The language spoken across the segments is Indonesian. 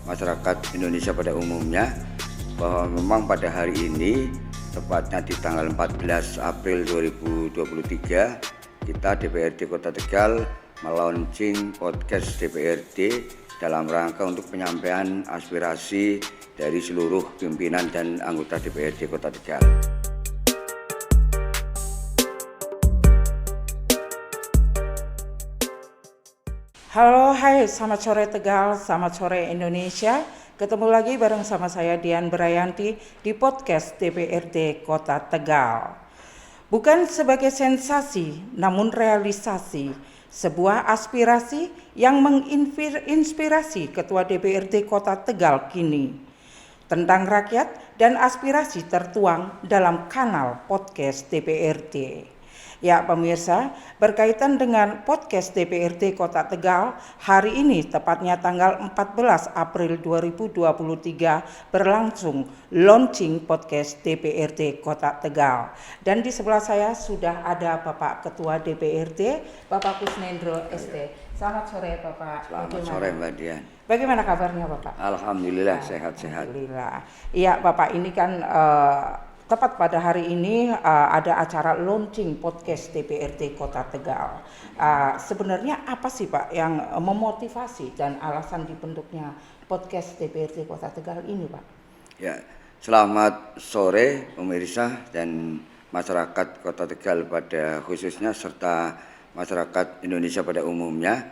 masyarakat Indonesia pada umumnya bahwa memang pada hari ini, tepatnya di tanggal 14 April 2023, kita DPRD Kota Tegal melaunching podcast DPRD dalam rangka untuk penyampaian aspirasi dari seluruh pimpinan dan anggota DPRD Kota Tegal. Halo, hai, selamat sore Tegal, selamat sore Indonesia. Ketemu lagi bareng sama saya Dian Brayanti di podcast DPRD Kota Tegal. Bukan sebagai sensasi, namun realisasi sebuah aspirasi yang menginspirasi Ketua DPRD Kota Tegal kini. Tentang rakyat dan aspirasi tertuang dalam kanal podcast DPRD. Ya pemirsa, berkaitan dengan podcast DPRD Kota Tegal, hari ini tepatnya tanggal 14 April 2023 berlangsung launching podcast DPRD Kota Tegal. Dan di sebelah saya sudah ada Bapak Ketua DPRD, Bapak Kusnendro ST. Selamat sore Bapak. Selamat sore Mbak Dian. Bagaimana kabarnya Bapak? Alhamdulillah sehat-sehat. Alhamdulillah. Iya Bapak, ini kan tepat pada hari ini ada acara launching podcast DPRD Kota Tegal. Sebenarnya apa sih Pak yang memotivasi dan alasan dibentuknya podcast DPRD Kota Tegal ini Pak? Ya, selamat sore pemirsa dan masyarakat Kota Tegal pada khususnya serta masyarakat Indonesia pada umumnya,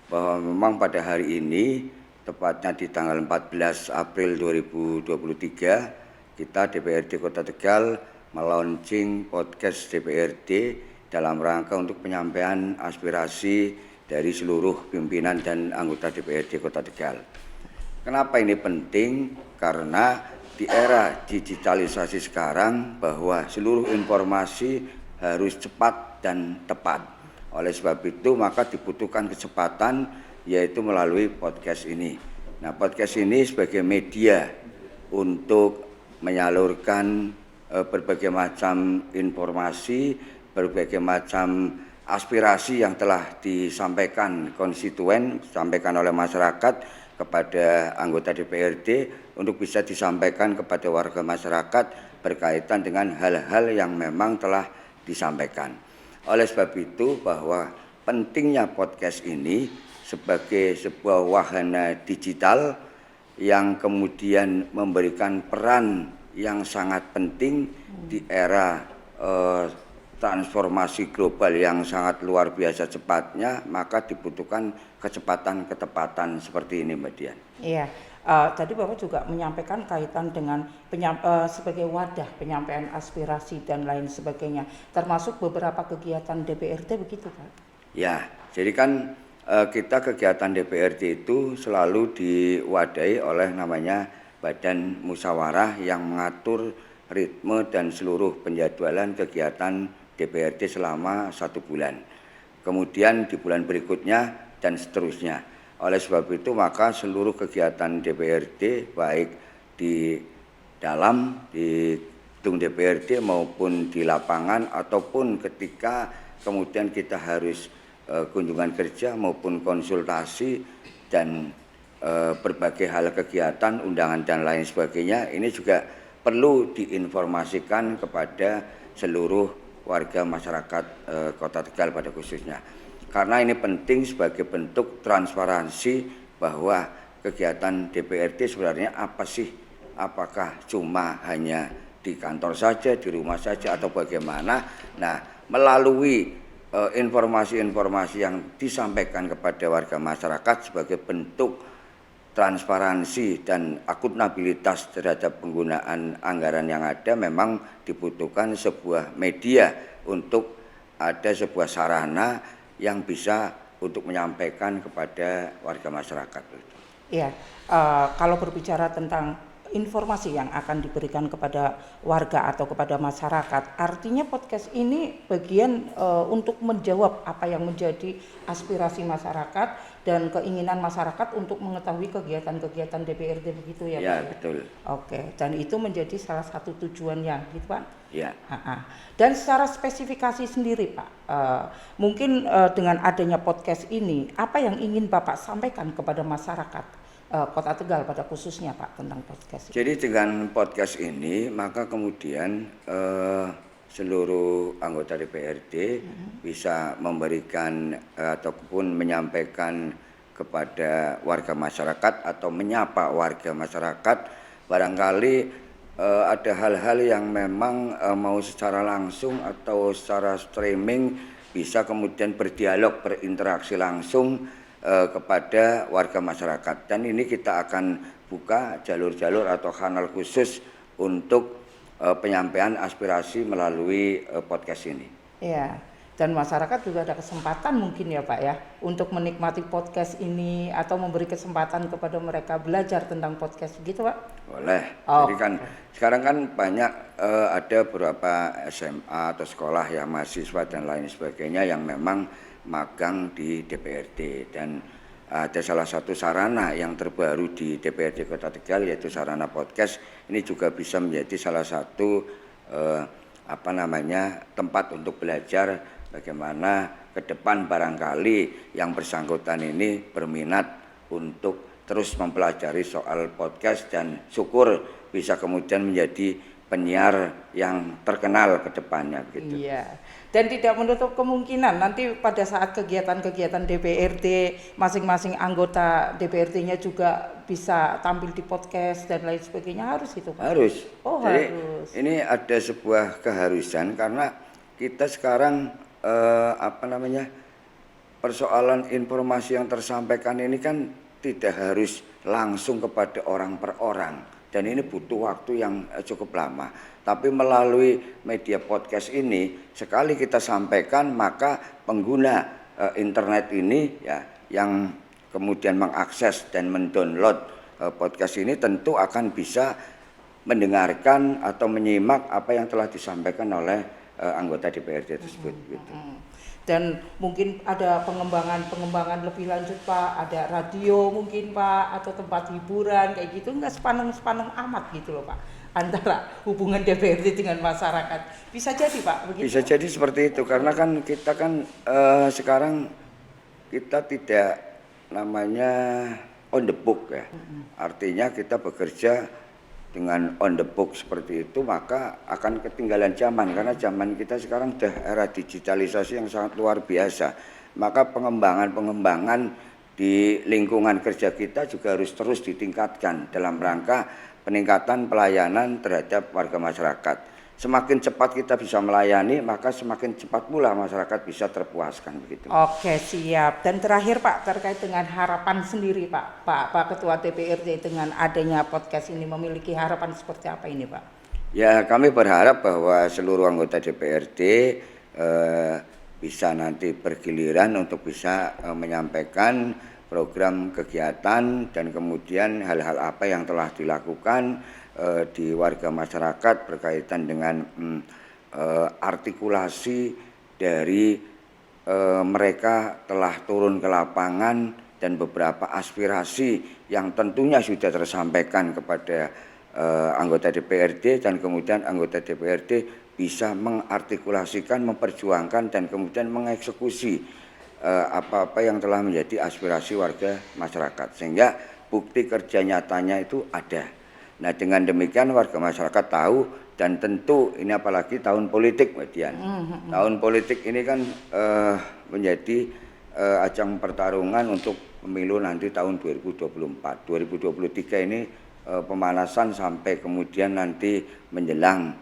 bahwa memang pada hari ini tepatnya di tanggal 14 April 2023 kita DPRD Kota Tegal melaunching podcast DPRD dalam rangka untuk penyampaian aspirasi dari seluruh pimpinan dan anggota DPRD Kota Tegal. Kenapa ini penting? Karena di era digitalisasi sekarang bahwa seluruh informasi harus cepat dan tepat. Oleh sebab itu maka dibutuhkan kecepatan, yaitu melalui podcast ini. Nah, podcast ini sebagai media untuk menyalurkan berbagai macam informasi, berbagai macam aspirasi yang telah disampaikan konstituen, disampaikan oleh masyarakat kepada anggota DPRD untuk bisa disampaikan kepada warga masyarakat berkaitan dengan hal-hal yang memang telah disampaikan. Oleh sebab itu bahwa pentingnya podcast ini sebagai sebuah wahana digital yang kemudian memberikan peran yang sangat penting di era transformasi global yang sangat luar biasa cepatnya, maka dibutuhkan kecepatan-ketepatan seperti ini Mbak Dian. Iya, tadi Bapak juga menyampaikan kaitan dengan sebagai wadah penyampaian aspirasi dan lain sebagainya, termasuk beberapa kegiatan DPRD begitu Pak? Ya, jadi kan kita kegiatan DPRD itu selalu diwadahi oleh namanya Badan Musyawarah yang mengatur ritme dan seluruh penjadwalan kegiatan DPRD selama 1 bulan. Kemudian di bulan berikutnya dan seterusnya. Oleh sebab itu maka seluruh kegiatan DPRD baik di dalam di gedung DPRD maupun di lapangan ataupun ketika kemudian kita harus kunjungan kerja maupun konsultasi dan berbagai hal kegiatan, undangan dan lain sebagainya, ini juga perlu diinformasikan kepada seluruh warga masyarakat Kota Tegal pada khususnya. Karena ini penting sebagai bentuk transparansi bahwa kegiatan DPRD sebenarnya apa sih? Apakah cuma hanya di kantor saja, di rumah saja atau bagaimana? Nah, melalui informasi-informasi yang disampaikan kepada warga masyarakat sebagai bentuk transparansi dan akuntabilitas terhadap penggunaan anggaran yang ada, memang dibutuhkan sebuah media untuk ada sebuah sarana yang bisa untuk menyampaikan kepada warga masyarakat. Iya, kalau berbicara tentang informasi yang akan diberikan kepada warga atau kepada masyarakat, artinya podcast ini bagian untuk menjawab apa yang menjadi aspirasi masyarakat dan keinginan masyarakat untuk mengetahui kegiatan-kegiatan DPRD begitu ya Pak? Ya, betul. Oke, dan itu menjadi salah satu tujuannya gitu Pak? Ya. Dan secara spesifikasi sendiri Pak, mungkin dengan adanya podcast ini, apa yang ingin Bapak sampaikan kepada masyarakat Kota Tegal pada khususnya Pak tentang podcast ini? Jadi dengan podcast ini maka kemudian seluruh anggota DPRD bisa memberikan ataupun menyampaikan kepada warga masyarakat atau menyapa warga masyarakat barangkali ada hal-hal yang memang mau secara langsung atau secara streaming bisa kemudian berdialog, berinteraksi langsung kepada warga masyarakat. Dan ini kita akan buka jalur-jalur atau kanal khusus untuk penyampaian aspirasi melalui podcast ini. Ya, dan masyarakat juga ada kesempatan mungkin ya Pak ya untuk menikmati podcast ini atau memberi kesempatan kepada mereka belajar tentang podcast gitu Pak? Boleh. Oh. Jadi kan sekarang kan banyak ada beberapa SMA atau sekolah ya mahasiswa dan lain sebagainya yang memang magang di DPRD dan ada salah satu sarana yang terbaru di DPRD Kota Tegal yaitu sarana podcast. Ini juga bisa menjadi salah satu tempat untuk belajar bagaimana ke depan barangkali yang bersangkutan ini berminat untuk terus mempelajari soal podcast dan syukur bisa kemudian menjadi penyiar yang terkenal ke depannya begitu. Iya. Dan tidak menutup kemungkinan nanti pada saat kegiatan-kegiatan DPRD masing-masing anggota DPRD-nya juga bisa tampil di podcast dan lain sebagainya, harus itu Pak? Harus. Oh, jadi, harus. ini ada sebuah keharusan karena kita sekarang persoalan informasi yang tersampaikan ini kan tidak harus langsung kepada orang per orang dan ini butuh waktu yang cukup lama. Tapi melalui media podcast ini sekali kita sampaikan maka pengguna internet ini ya yang kemudian mengakses dan mendownload podcast ini tentu akan bisa mendengarkan atau menyimak apa yang telah disampaikan oleh anggota DPRD tersebut gitu. Dan mungkin ada pengembangan lebih lanjut Pak, ada radio mungkin Pak atau tempat hiburan kayak gitu, enggak sepaneng amat gitu loh Pak antara hubungan DPRD dengan masyarakat. Bisa jadi Pak begitu. Bisa jadi seperti itu karena kan kita kan sekarang kita tidak namanya on the book ya. Artinya kita bekerja dengan on the book seperti itu maka akan ketinggalan zaman karena zaman kita sekarang sudah era digitalisasi yang sangat luar biasa. Maka pengembangan di lingkungan kerja kita juga harus terus ditingkatkan dalam rangka peningkatan pelayanan terhadap warga masyarakat. Semakin cepat kita bisa melayani, maka semakin cepat pula masyarakat bisa terpuaskan begitu. Oke, siap. Dan terakhir Pak, terkait dengan harapan sendiri Pak Ketua DPRD dengan adanya podcast ini memiliki harapan seperti apa ini Pak? Ya, kami berharap bahwa seluruh anggota DPRD bisa nanti bergiliran untuk bisa menyampaikan program kegiatan dan kemudian hal-hal apa yang telah dilakukan di warga masyarakat berkaitan dengan artikulasi dari mereka telah turun ke lapangan dan beberapa aspirasi yang tentunya sudah tersampaikan kepada anggota DPRD dan kemudian anggota DPRD bisa mengartikulasikan, memperjuangkan dan kemudian mengeksekusi apa-apa yang telah menjadi aspirasi warga masyarakat sehingga bukti kerja nyatanya itu ada. Nah dengan demikian warga masyarakat tahu dan tentu ini apalagi tahun politik Mbak Dian. Tahun politik ini kan menjadi ajang pertarungan untuk pemilu nanti tahun 2024. 2023 ini pemanasan sampai kemudian nanti menjelang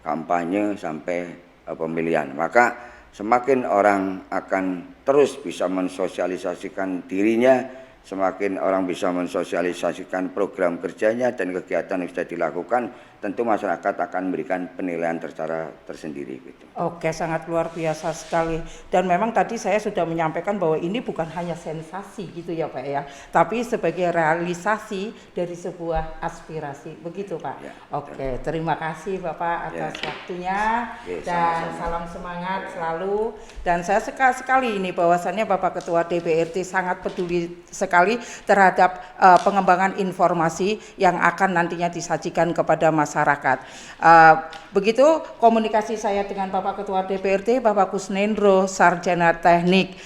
kampanye sampai pemilihan. Maka semakin orang akan terus bisa mensosialisasikan dirinya, semakin orang bisa mensosialisasikan program kerjanya dan kegiatan yang sudah dilakukan, tentu masyarakat akan memberikan penilaian secara tersendiri gitu. Oke, sangat luar biasa sekali. Dan memang tadi saya sudah menyampaikan bahwa ini bukan hanya sensasi gitu ya Pak ya, tapi sebagai realisasi dari sebuah aspirasi. Begitu Pak? Ya, oke, terima kasih Bapak atas waktunya dan sama-sama. Salam semangat selalu. Dan saya suka sekali ini bahwasannya Bapak Ketua DPRD sangat peduli sekali sekali terhadap pengembangan informasi yang akan nantinya disajikan kepada masyarakat. Begitu komunikasi saya dengan Bapak Ketua DPRD, Bapak Kusnendro, Sarjana Teknik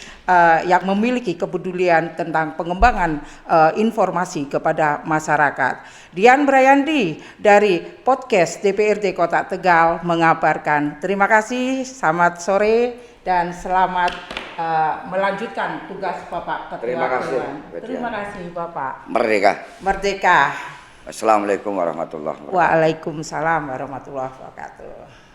yang memiliki kepedulian tentang pengembangan informasi kepada masyarakat. Dian Brayanti dari podcast DPRD Kota Tegal mengabarkan. Terima kasih, selamat sore dan selamat melanjutkan tugas Bapak Ketua. Terima kasih. Terima kasih Bapak. Merdeka. Merdeka. Assalamualaikum warahmatullahi wabarakatuh. Waalaikumsalam warahmatullahi wabarakatuh.